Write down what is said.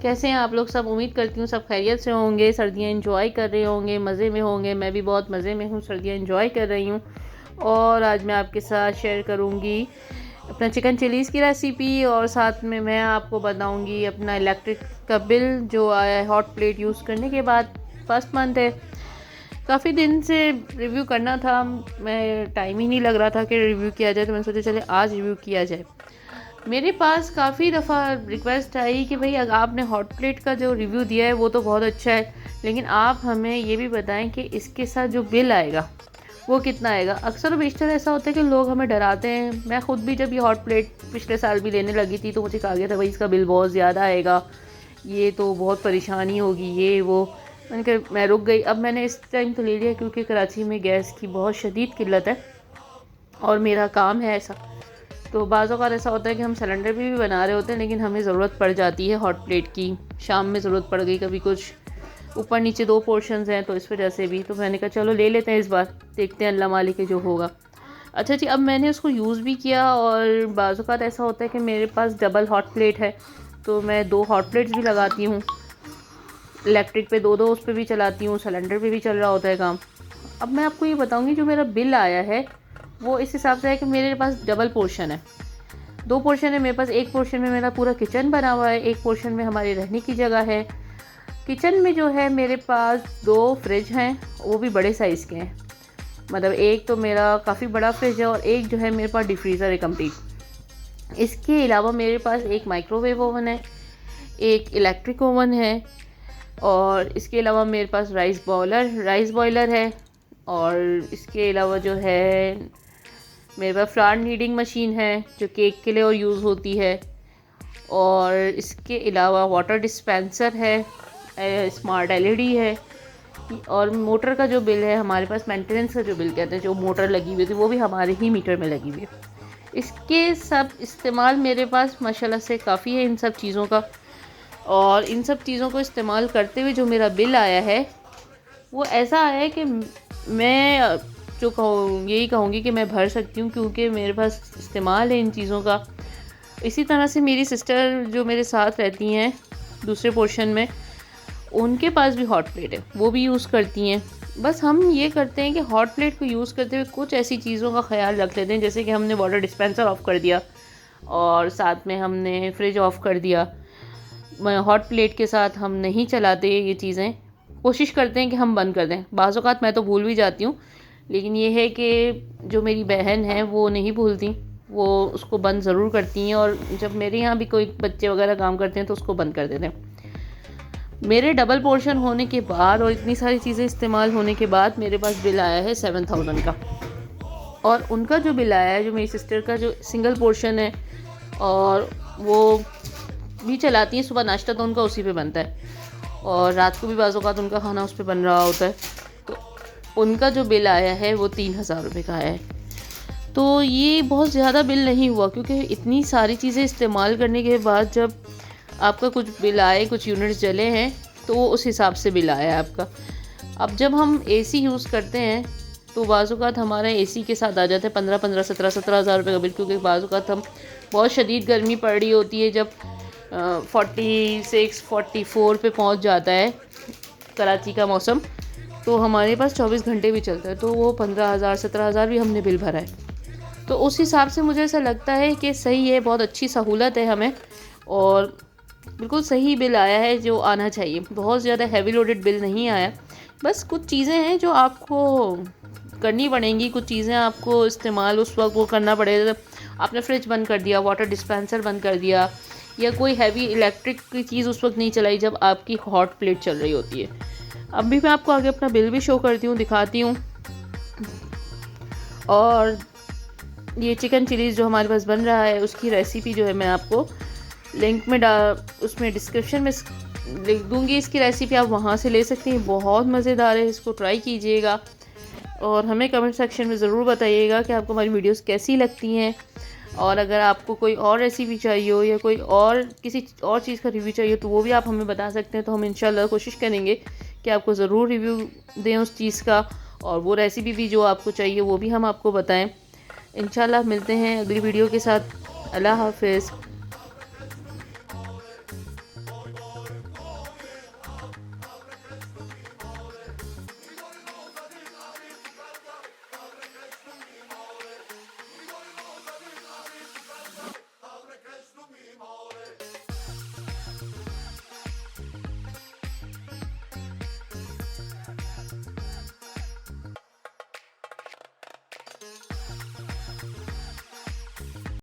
कैसे हैं आप लोग सब। उम्मीद करती हूँ सब खैरियत से होंगे, सर्दियाँ एंजॉय कर रहे होंगे, मज़े में होंगे। मैं भी बहुत मज़े में हूँ, सर्दियाँ एंजॉय कर रही हूँ। और आज मैं आपके साथ शेयर करूँगी अपना चिकन चिलीज़ की रेसिपी, और साथ में मैं आपको बताऊँगी अपना इलेक्ट्रिक का बिल जो आया है हॉट प्लेट यूज़ करने के बाद। फर्स्ट मंथ है, काफ़ी दिन से रिव्यू करना था, मैं टाइम ही नहीं लग रहा था कि रिव्यू किया जाए, तो मैंने सोचा चले आज रिव्यू किया जाए। मेरे पास काफ़ी दफ़ा रिक्वेस्ट आई कि भाई अगर आपने हॉट प्लेट का जो रिव्यू दिया है वो तो बहुत अच्छा है, लेकिन आप हमें ये भी बताएं कि इसके साथ जो बिल आएगा वो कितना आएगा। अक्सर और बेशतर ऐसा होता है कि लोग हमें डराते हैं। मैं ख़ुद भी जब ये हॉट प्लेट पिछले साल भी लेने लगी थी तो मुझे कहा गया था भाई इसका बिल बहुत ज़्यादा आएगा, ये तो बहुत परेशानी होगी, ये वो। मैंने कहा मैं रुक गई। अब मैंने इस टाइम तो ले लिया क्योंकि कराची में गैस की बहुत शदीद किल्लत है और मेरा काम है ऐसा। तो बाज़ औक़ात ऐसा होता है कि हम सिलेंडर पे भी बना रहे होते हैं लेकिन हमें ज़रूरत पड़ जाती है हॉट प्लेट की। शाम में ज़रूरत पड़ गई, कभी कुछ ऊपर नीचे 2 पोर्शंस हैं तो इस वजह से भी। तो मैंने कहा चलो ले लेते हैं इस बार, देखते हैं अल्लाह मालिक के जो होगा। अच्छा जी, अब मैंने उसको यूज़ भी किया और बाज़ औक़ात ऐसा होता है कि मेरे पास डबल हॉट प्लेट है तो मैं 2 हॉट प्लेट्स भी लगाती हूँ इलेक्ट्रिक पे, 2-2 उस पर भी चलाती हूँ, सिलेंडर पे भी चल रहा होता है काम। अब मैं आपको ये बताऊँगी जो मेरा बिल आया है वो इस हिसाब से है कि मेरे पास डबल पोर्शन है, 2 पोर्शन है मेरे पास। एक पोर्शन में मेरा पूरा किचन बना हुआ है, एक पोर्शन में हमारी रहने की जगह है। किचन में जो है मेरे पास 2 फ्रिज हैं, वो भी बड़े साइज़ के हैं, मतलब एक तो मेरा काफ़ी बड़ा फ्रिज है और एक जो है मेरे पास डीप फ्रीज़र है कंप्लीट। इसके अलावा मेरे पास एक माइक्रोवेव ओवन है, एक इलेक्ट्रिक ओवन है, और इसके अलावा मेरे पास राइस बॉयलर है, और इसके अलावा जो है मेरे पास फ्लावर नीडिंग मशीन है जो केक के लिए और यूज़ होती है, और इसके अलावा वाटर डिस्पेंसर है, स्मार्ट एलईडी है, और मोटर का जो बिल है हमारे पास, मेंटेनेंस का जो बिल कहते हैं, जो मोटर लगी हुई थी वो भी हमारे ही मीटर में लगी हुई है। इसके सब इस्तेमाल मेरे पास माशाल्लाह से काफ़ी है इन सब चीज़ों का, और इन सब चीज़ों को इस्तेमाल करते हुए जो मेरा बिल आया है वो ऐसा आया है कि मैं जो यही कहूँगी कि मैं भर सकती हूँ क्योंकि मेरे पास इस्तेमाल है इन चीज़ों का। इसी तरह से मेरी सिस्टर जो मेरे साथ रहती हैं दूसरे पोर्शन में, उनके पास भी हॉट प्लेट है, वो भी यूज़ करती हैं। बस हम ये करते हैं कि हॉट प्लेट को यूज़ करते हुए कुछ ऐसी चीज़ों का ख्याल रख लेते हैं, जैसे कि हमने वाटर डिस्पेंसर ऑफ़ कर दिया और साथ में हमने फ्रिज ऑफ़ कर दिया। हॉट प्लेट के साथ हम नहीं चलाते ये चीज़ें, कोशिश करते हैं कि हम बंद कर दें। बाज़ औक़ात मैं तो भूल भी जाती हूँ, लेकिन ये है कि जो मेरी बहन है वो नहीं भूलती, वो उसको बंद ज़रूर करती हैं, और जब मेरे यहाँ भी कोई बच्चे वगैरह काम करते हैं तो उसको बंद कर देते हैं। मेरे डबल पोर्शन होने के बाद और इतनी सारी चीज़ें इस्तेमाल होने के बाद मेरे पास बिल आया है 7000 का, और उनका जो बिल आया है, जो मेरी सिस्टर का जो सिंगल पोर्शन है और वो भी चलाती हैं, सुबह नाश्ता तो उनका उसी पे बनता है और रात को भी बाज़ औक़ात उनका खाना उस पे बन रहा होता है, तो उनका जो बिल आया है वो 3000 रुपये का आया है। तो ये बहुत ज़्यादा बिल नहीं हुआ क्योंकि इतनी सारी चीज़ें इस्तेमाल करने के बाद जब आपका कुछ बिल आए, कुछ यूनिट्स जले हैं, तो वो उस हिसाब से बिल आया है आपका। अब जब हम एसी यूज़ करते हैं तो बाज़ औक़ात हमारा एसी के साथ आ जाता है 15-15, 17-17 हज़ार रुपये का बिल, क्योंकि बाज़ औक़ात हम बहुत शदीद गर्मी पड़ रही होती है, जब 46-44 पे पहुंच जाता है कराची का मौसम, तो हमारे पास 24 घंटे भी चलता है, तो वो 15,000 17,000 भी हमने बिल भरा है। तो उस हिसाब से मुझे ऐसा लगता है कि सही है, बहुत अच्छी सहूलत है हमें, और बिल्कुल सही बिल आया है जो आना चाहिए। बहुत ज़्यादा हैवी लोडेड बिल नहीं आया, बस कुछ चीज़ें हैं जो आपको करनी पड़ेंगी, कुछ चीज़ें आपको इस्तेमाल उस वक्त वो करना पड़ेगा। आपने फ्रिज बंद कर दिया, वाटर डिस्पेंसर बंद कर दिया, या कोई हैवी इलेक्ट्रिक की चीज़ उस वक्त नहीं चलाई जब आपकी हॉट प्लेट चल रही होती है। अब भी मैं आपको आगे अपना बिल भी शो करती हूँ, दिखाती हूँ। और ये चिकन चिलीज़ जो हमारे पास बन रहा है उसकी रेसिपी जो है मैं आपको लिंक में उसमें डिस्क्रिप्शन में लिख दूँगी। इसकी रेसिपी आप वहाँ से ले सकती हैं, बहुत मज़ेदार है, इसको ट्राई कीजिएगा और हमें कमेंट सेक्शन में ज़रूर बताइएगा कि आपको हमारी वीडियोस कैसी लगती हैं। और अगर आपको कोई और रेसिपी चाहिए हो या कोई और किसी और चीज़ का रिव्यू चाहिए तो वो भी आप हमें बता सकते हैं, तो हम इंशाल्लाह कोशिश करेंगे कि आपको ज़रूर रिव्यू दें उस चीज़ का, और वो रेसिपी भी जो आपको चाहिए वो भी हम आपको बताएं। इंशाल्लाह मिलते हैं अगली वीडियो के साथ। अल्लाह हाफ़िज़।